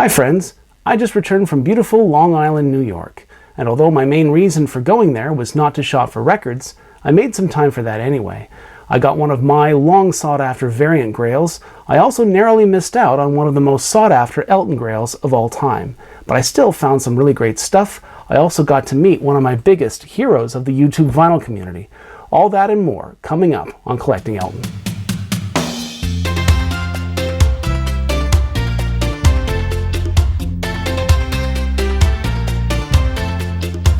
Hi friends, I just returned from beautiful Long Island, New York, and although my main reason for going there was not to shop for records, I made some time for that anyway. I got one of my long sought after variant grails. I also narrowly missed out on one of the most sought after Elton grails of all time, but I still found some really great stuff. I also got to meet one of my biggest heroes of the YouTube vinyl community. All that and more coming up on Collecting Elton.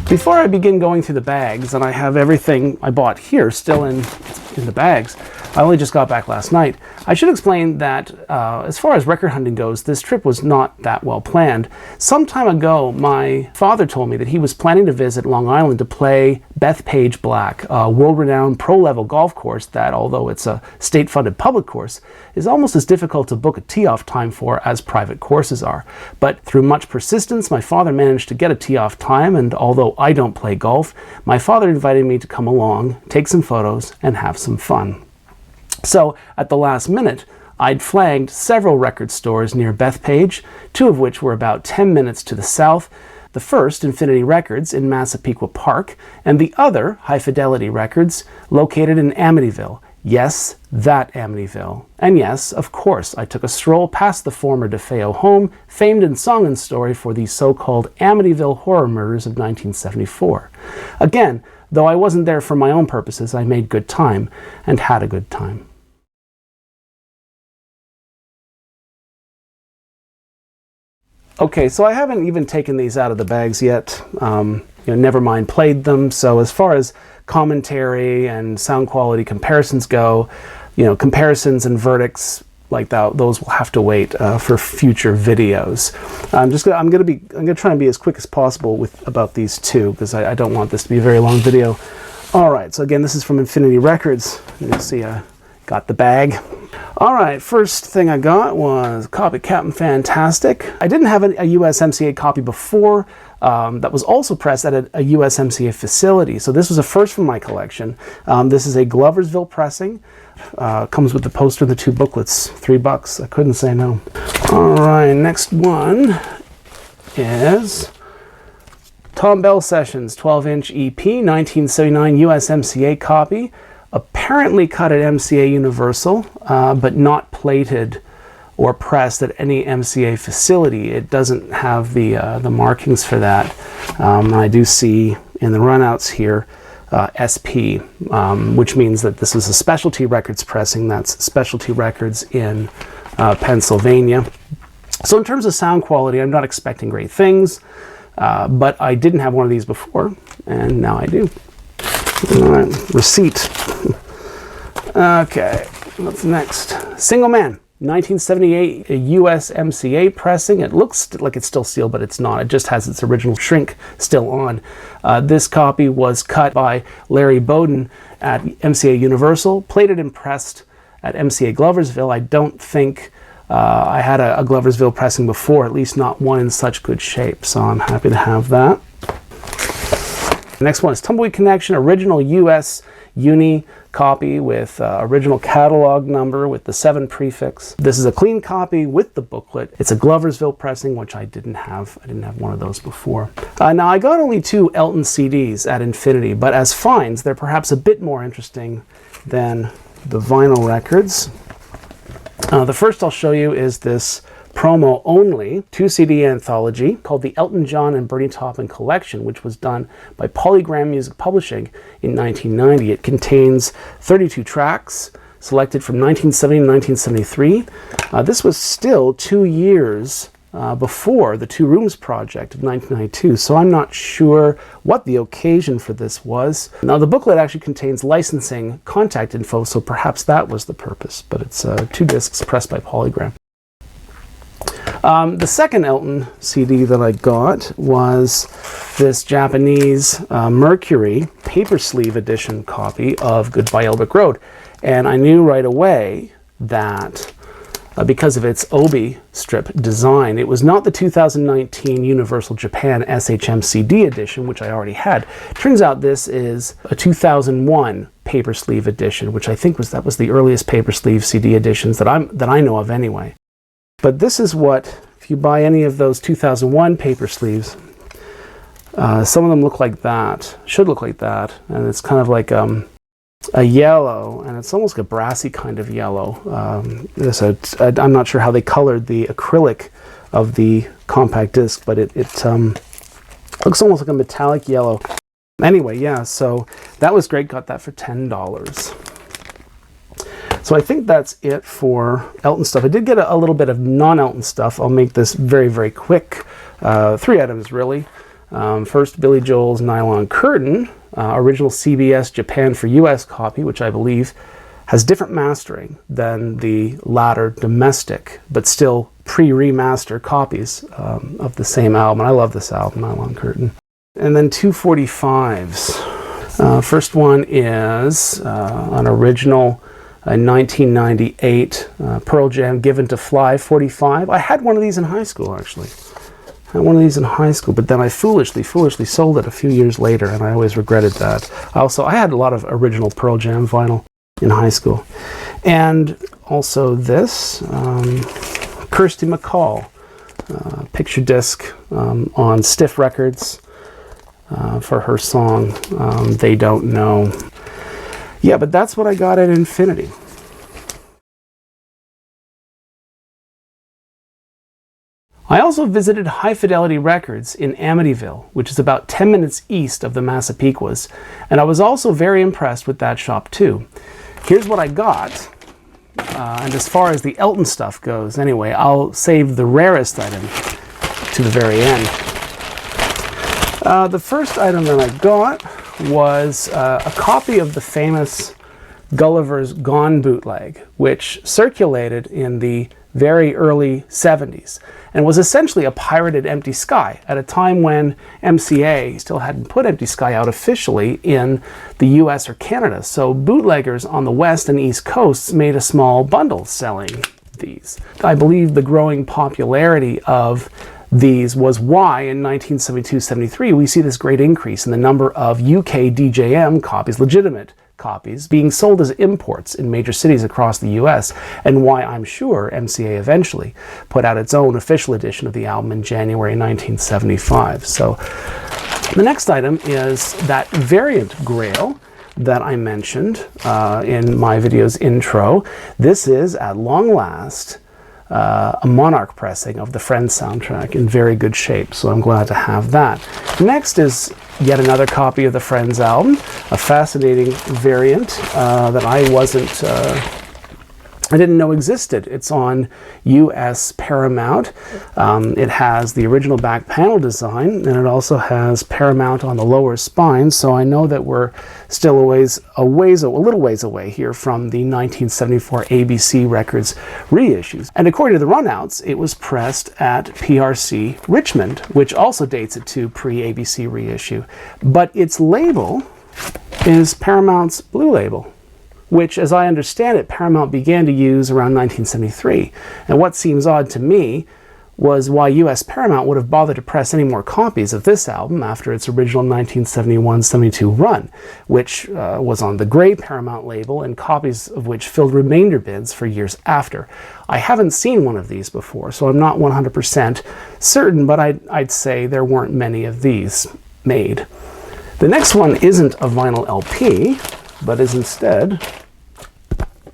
Before I begin going through the bags, and I have everything I bought here still in the bags, I only just got back last night, I should explain that as far as record hunting goes, this trip was not that well planned. Some time ago, my father told me that he was planning to visit Long Island to play Bethpage Black, a world-renowned pro-level golf course that, although it's a state-funded public course, is almost as difficult to book a tee-off time for as private courses are. But through much persistence, my father managed to get a tee-off time, and although I don't play golf, my father invited me to come along, take some photos, and have some fun. So, at the last minute, I'd flagged several record stores near Bethpage, two of which were about 10 minutes to the south. The first, Infinity Records, in Massapequa Park, and the other, High Fidelity Records, located in Amityville. Yes, that Amityville. And yes, of course, I took a stroll past the former DeFeo home, famed in song and story for the so-called Amityville horror murders of 1974. Again, though I wasn't there for my own purposes, I made good time, and had a good time. Okay, so I haven't even taken these out of the bags yet. Never mind played them. So as far as commentary and sound quality comparisons go, comparisons and verdicts like that, those will have to wait for future videos. I'm gonna try and be as quick as possible about these two because I don't want this to be a very long video. All right, so again, this is from Infinity Records. You'll see I got the bag. All right, first thing I got was a copy of Captain Fantastic. I didn't have a USMCA copy before that was also pressed at a USMCA facility. So this was a first from my collection. This is a Gloversville pressing. Comes with the poster and the two booklets, $3. I couldn't say no. All right, next one is Tom Bell Sessions 12-inch EP, 1979 USMCA copy. Apparently cut at MCA Universal, but not plated or pressed at any MCA facility. It doesn't have the markings for that. I do see in the runouts here SP, which means that this is a Specialty Records pressing. That's Specialty Records in Pennsylvania. So in terms of sound quality, I'm not expecting great things, but I didn't have one of these before, and now I do. All right, receipt. Okay, what's next? Single Man, 1978 USMCA pressing. It looks like it's still sealed, but it's not. It just has its original shrink still on. This copy was cut by Larry Bowden at MCA Universal, plated and pressed at MCA Gloversville. I don't think I had a Gloversville pressing before, at least not one in such good shape, so I'm happy to have that. The next one is Tumbleweed Connection, original US Uni copy with original catalog number with the 7 prefix. This is a clean copy with the booklet. It's a Gloversville pressing, which I didn't have. I didn't have one of those before. Now, I got only 2 Elton CDs at Infinity, but as finds, they're perhaps a bit more interesting than the vinyl records. The first I'll show you is this promo only 2-CD anthology called the Elton John and Bernie Taupin Collection, which was done by Polygram Music Publishing in 1990. It contains 32 tracks selected from 1970 to 1973. This was still 2 years before the Two Rooms project of 1992, so I'm not sure what the occasion for this was. Now, the booklet actually contains licensing contact info, so perhaps that was the purpose, but it's 2 discs pressed by Polygram. The second Elton CD that I got was this Japanese Mercury paper sleeve edition copy of Goodbye Yellow Brick Road. And I knew right away that because of its obi strip design, it was not the 2019 Universal Japan SHM CD edition, which I already had. Turns out this is a 2001 paper sleeve edition, which I think was the earliest paper sleeve CD editions that I know of anyway. But this is what, if if you buy any of those 2001 paper sleeves, some of them look like that, should look like that, and it's kind of like a yellow, and it's almost like a brassy kind of yellow. I'm not sure how they colored the acrylic of the compact disc, but it looks almost like a metallic yellow. Anyway, yeah, so that was great. Got that for $10. So I think that's it for Elton stuff. I did get a little bit of non-Elton stuff. I'll make this very, very quick. 3 items, really. First, Billy Joel's Nylon Curtain, original CBS Japan for US copy, which I believe has different mastering than the latter domestic, but still pre-remaster copies of the same album. I love this album, Nylon Curtain. And then 2 45s. First one is an original 1998 Pearl Jam Given to Fly 45. I had one of these in high school, actually. I had one of these in high school, but then I foolishly sold it a few years later, and I always regretted that. I had a lot of original Pearl Jam vinyl in high school. And also this, Kirsty MacColl, picture disc on Stiff Records for her song, They Don't Know. Yeah, but that's what I got at Infinity. I also visited High Fidelity Records in Amityville, which is about 10 minutes east of the Massapequas, and I was also very impressed with that shop too. Here's what I got, and as far as the Elton stuff goes, anyway, I'll save the rarest item to the very end. The first item that I got was a copy of the famous Gulliver's Gone bootleg, which circulated in the very early 70s and was essentially a pirated Empty Sky at a time when MCA still hadn't put Empty Sky out officially in the US or Canada. So bootleggers on the West and East Coasts made a small bundle selling these. I believe the growing popularity of these was why in 1972-73 we see this great increase in the number of UK DJM copies, legitimate copies, being sold as imports in major cities across the US, and why I'm sure MCA eventually put out its own official edition of the album in January 1975. So the next item is that variant Grail that I mentioned in my video's intro. This is, at long last, a Monarch pressing of the Friends soundtrack in very good shape, so I'm glad to have that. Next is yet another copy of the Friends album, a fascinating variant that I didn't know existed. It's on US Paramount. It has the original back panel design, and it also has Paramount on the lower spine, so I know that we're still a little ways away here from the 1974 ABC Records reissues. And according to the runouts, it was pressed at PRC Richmond, which also dates it to pre-ABC reissue. But its label is Paramount's Blue Label, which, as I understand it, Paramount began to use around 1973. And what seems odd to me was why US Paramount would have bothered to press any more copies of this album after its original 1971-72 run, which was on the gray Paramount label, and copies of which filled remainder bins for years after. I haven't seen one of these before, so I'm not 100% certain, but I'd say there weren't many of these made. The next one isn't a vinyl LP, but is instead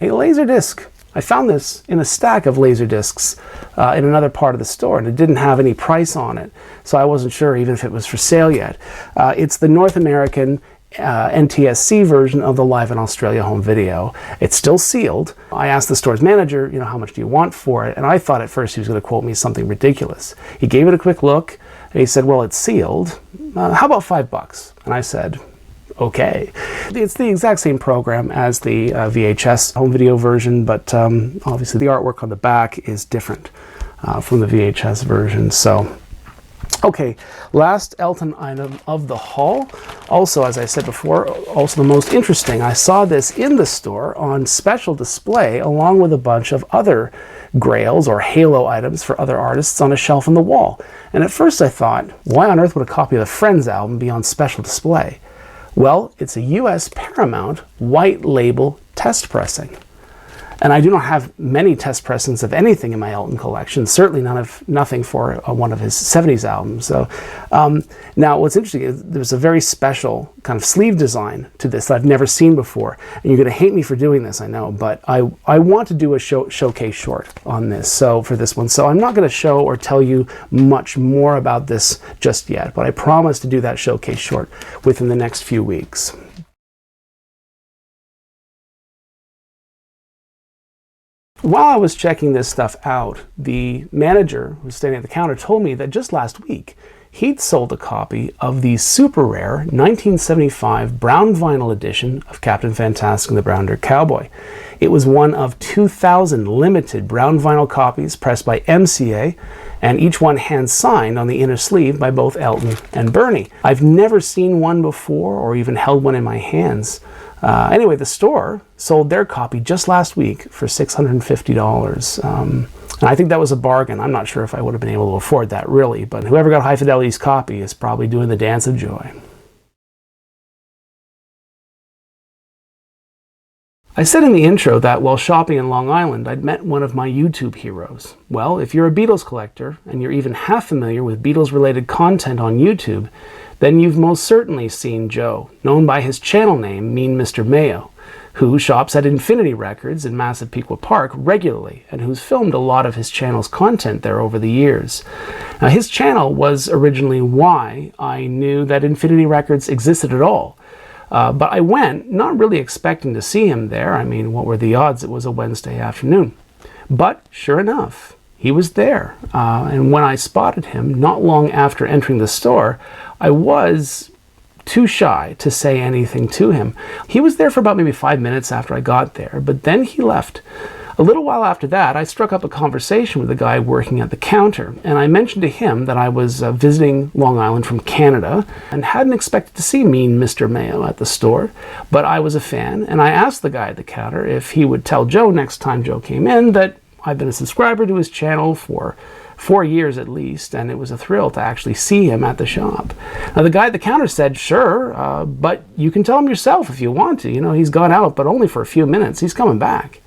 a Laserdisc. I found this in a stack of Laserdiscs in another part of the store, and it didn't have any price on it, so I wasn't sure even if it was for sale yet. It's the North American NTSC version of the Live in Australia home video. It's still sealed. I asked the store's manager, how much do you want for it? And I thought at first he was going to quote me something ridiculous. He gave it a quick look, and he said, well, it's sealed. How about $5? And I said, okay. It's the exact same program as the VHS home video version, but obviously the artwork on the back is different from the VHS version. So, okay, last Elton item of the haul. Also, as I said before, also the most interesting. I saw this in the store on special display along with a bunch of other grails or halo items for other artists on a shelf on the wall. And at first I thought, why on earth would a copy of the Friends album be on special display? Well, it's a US Paramount white label test pressing. And I do not have many test pressings of anything in my Elton collection, certainly nothing for one of his 70s albums. So now what's interesting is there's a very special kind of sleeve design to this that I've never seen before. And you're going to hate me for doing this, I know, but I want to do a showcase short on this, so for this one. So I'm not going to show or tell you much more about this just yet, but I promise to do that showcase short within the next few weeks. While I was checking this stuff out, the manager who was standing at the counter told me that just last week he'd sold a copy of the super rare 1975 brown vinyl edition of Captain Fantastic and the Brown Dirt Cowboy. It was one of 2,000 limited brown vinyl copies pressed by MCA, and each one hand-signed on the inner sleeve by both Elton and Bernie. I've never seen one before or even held one in my hands. Anyway, the store sold their copy just last week for $650. And I think that was a bargain. I'm not sure if I would have been able to afford that, really, but whoever got High Fidelity's copy is probably doing the dance of joy. I said in the intro that while shopping in Long Island, I'd met one of my YouTube heroes. Well, if you're a Beatles collector, and you're even half familiar with Beatles-related content on YouTube, then you've most certainly seen Joe, known by his channel name, Mean Mr Mayo, who shops at Infinity Records in Massapequa Park regularly, and who's filmed a lot of his channel's content there over the years. Now, his channel was originally why I knew that Infinity Records existed at all. But I went, not really expecting to see him there. I mean, what were the odds it was a Wednesday afternoon? But sure enough, he was there. And when I spotted him, not long after entering the store, I was too shy to say anything to him. He was there for about maybe 5 minutes after I got there, but then he left. A little while after that, I struck up a conversation with a guy working at the counter, and I mentioned to him that I was visiting Long Island from Canada and hadn't expected to see Mean Mr Mayo at the store, but I was a fan, and I asked the guy at the counter if he would tell Joe next time Joe came in that I've been a subscriber to his channel for 4 years at least, and it was a thrill to actually see him at the shop. Now, the guy at the counter said, sure, but you can tell him yourself if you want to. You know, he's gone out, but only for a few minutes. He's coming back.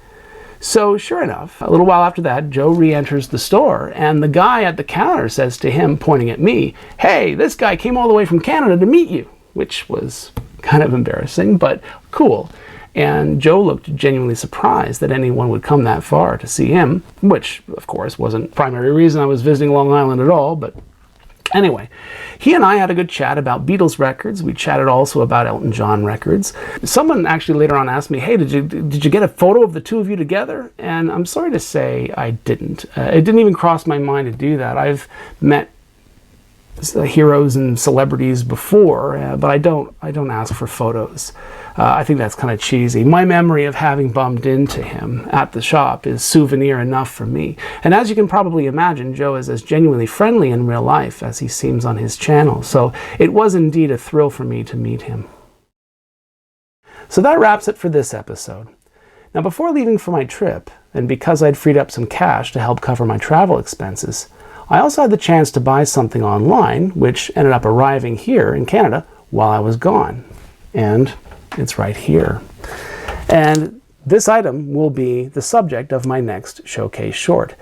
So sure enough, a little while after that, Joe re-enters the store, and the guy at the counter says to him, pointing at me, hey, this guy came all the way from Canada to meet you, which was kind of embarrassing, but cool. And Joe looked genuinely surprised that anyone would come that far to see him, which, of course, wasn't the primary reason I was visiting Long Island at all, but anyway, he and I had a good chat about Beatles records. We chatted also about Elton John records. Someone actually later on asked me, hey, did you get a photo of the two of you together? And I'm sorry to say I didn't. It didn't even cross my mind to do that. I've met heroes and celebrities before, but I don't ask for photos. I think that's kind of cheesy. My memory of having bumped into him at the shop is souvenir enough for me. And as you can probably imagine, Joe is as genuinely friendly in real life as he seems on his channel. So it was indeed a thrill for me to meet him. So that wraps it for this episode. Now, before leaving for my trip, and because I'd freed up some cash to help cover my travel expenses, I also had the chance to buy something online, which ended up arriving here in Canada while I was gone. And it's right here. And this item will be the subject of my next showcase short.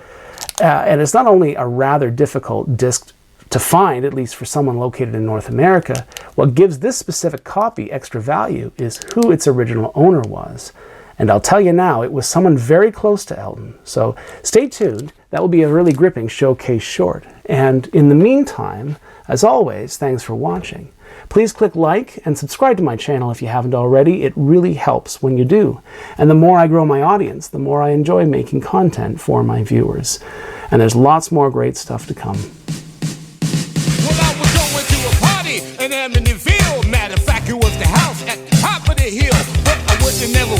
And it's not only a rather difficult disc to find, at least for someone located in North America. What gives this specific copy extra value is who its original owner was. And I'll tell you now, it was someone very close to Elton. So stay tuned. That will be a really gripping showcase short. And in the meantime, as always, thanks for watching. Please click like and subscribe to my channel if you haven't already. It really helps when you do. And the more I grow my audience, the more I enjoy making content for my viewers. And there's lots more great stuff to come. Well, I was going to a party in Amityville. Matter of fact, it was the house at the top of the hill. But I would have never